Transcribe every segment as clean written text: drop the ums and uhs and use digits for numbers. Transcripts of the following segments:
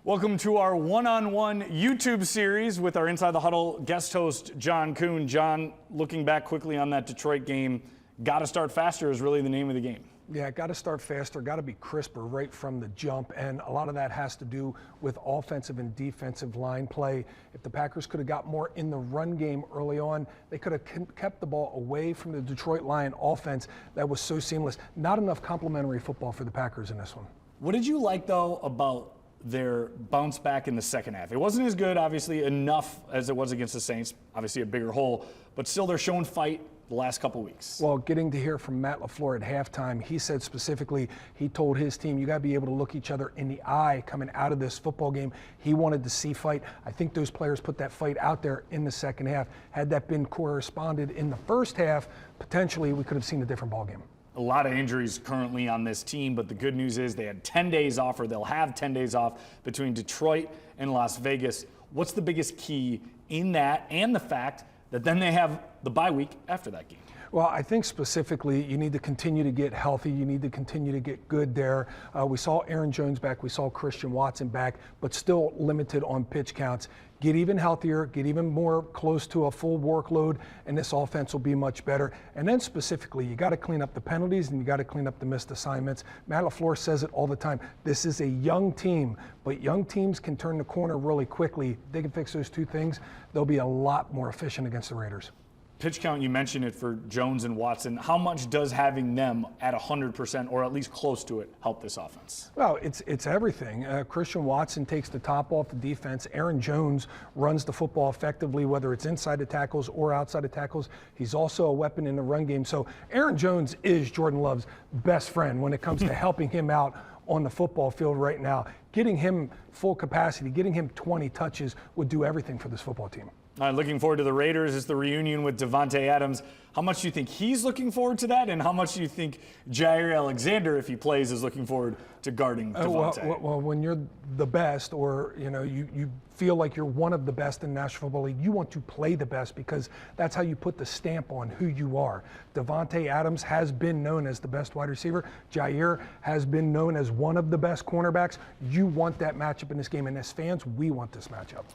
Welcome to our one-on-one YouTube series with our Inside the Huddle guest host, John Kuhn. John, looking back quickly on that Detroit game, got to start faster is really the name of the game. Yeah, got to start faster, got to be crisper right from the jump, and a lot of that has to do with offensive and defensive line play. If the Packers could have got more in the run game early on, they could have kept the ball away from the Detroit Lion offense that was so seamless. Not enough complementary football for the Packers in this one. What did you like, though, about their bounce back in the second half? It wasn't as good, obviously, enough as it was against the Saints, obviously a bigger hole, but still they're showing fight the last couple weeks. Well, getting to hear from Matt LaFleur at halftime, he said specifically, he told his team, you got to be able to look each other in the eye coming out of this football game. He wanted to see fight. I think those players put that fight out there in the second half. Had that been corresponded in the first half, potentially we could have seen a different ball game. A lot of injuries currently on this team, but the good news is they had 10 days off, or they'll have 10 days off between Detroit and Las Vegas. What's the biggest key in that, and the fact that then they have the bye week after that game? Well, I think specifically you need to continue to get healthy. You need to continue to get good there. We saw Aaron Jones back. We saw Christian Watson back, but still limited on pitch counts. Get even healthier, get even more close to a full workload, and this offense will be much better. And then specifically, you got to clean up the penalties and you got to clean up the missed assignments. Matt LaFleur says it all the time. This is a young team, but young teams can turn the corner really quickly. They can fix those two things. They'll be a lot more efficient against the Raiders. Pitch count, you mentioned it for Jones and Watson. How much does having them at 100% or at least close to it help this offense? Well, it's everything. Christian Watson takes the top off the defense. Aaron Jones runs the football effectively, whether it's inside the tackles or outside the tackles. He's also a weapon in the run game. So Aaron Jones is Jordan Love's best friend when it comes to helping him out on the football field right now. Getting him full capacity, getting him 20 touches would do everything for this football team. All right, looking forward to the Raiders. It's the reunion with Davante Adams. How much do you think he's looking forward to that, and how much do you think Jair Alexander, if he plays, is looking forward to guarding Davante? Well, when you're the best, or you feel like you're one of the best in the National Football League, you want to play the best because that's how you put the stamp on who you are. Davante Adams has been known as the best wide receiver. Jair has been known as one of the best cornerbacks. You want that matchup in this game, and as fans, we want this matchup.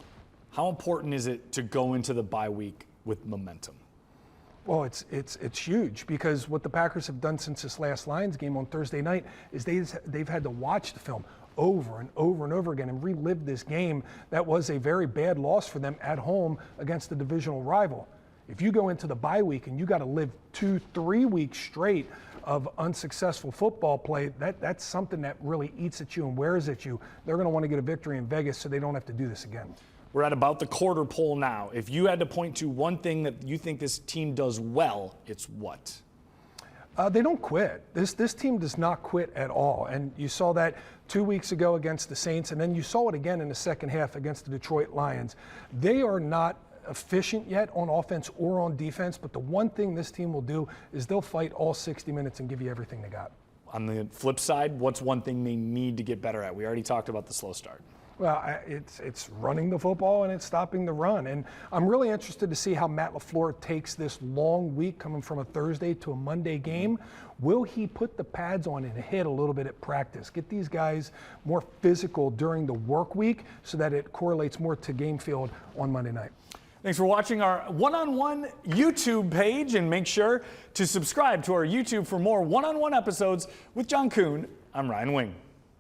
How important is it to go into the bye week with momentum? Well, it's huge because what the Packers have done since this last Lions game on Thursday night is they've had to watch the film over and over and over again and relive this game that was a very bad loss for them at home against the divisional rival. If you go into the bye week and you got to live 2-3 weeks straight of unsuccessful football play, that's something that really eats at you and wears at you. They're going to want to get a victory in Vegas so they don't have to do this again. We're at about the quarter pole now. If you had to point to one thing that you think this team does well, it's what? They don't quit. This team does not quit at all. And you saw that 2 weeks ago against the Saints, and then you saw it again in the second half against the Detroit Lions. They are not efficient yet on offense or on defense, but the one thing this team will do is they'll fight all 60 minutes and give you everything they got. On the flip side, what's one thing they need to get better at? We already talked about the slow start. Well, it's running the football and it's stopping the run. And I'm really interested to see how Matt LaFleur takes this long week coming from a Thursday to a Monday game. Will he put the pads on and hit a little bit at practice? Get these guys more physical during the work week so that it correlates more to game field on Monday night. Thanks for watching our one-on-one YouTube page, and make sure to subscribe to our YouTube for more one-on-one episodes with John Kuhn. I'm Ryan Wing.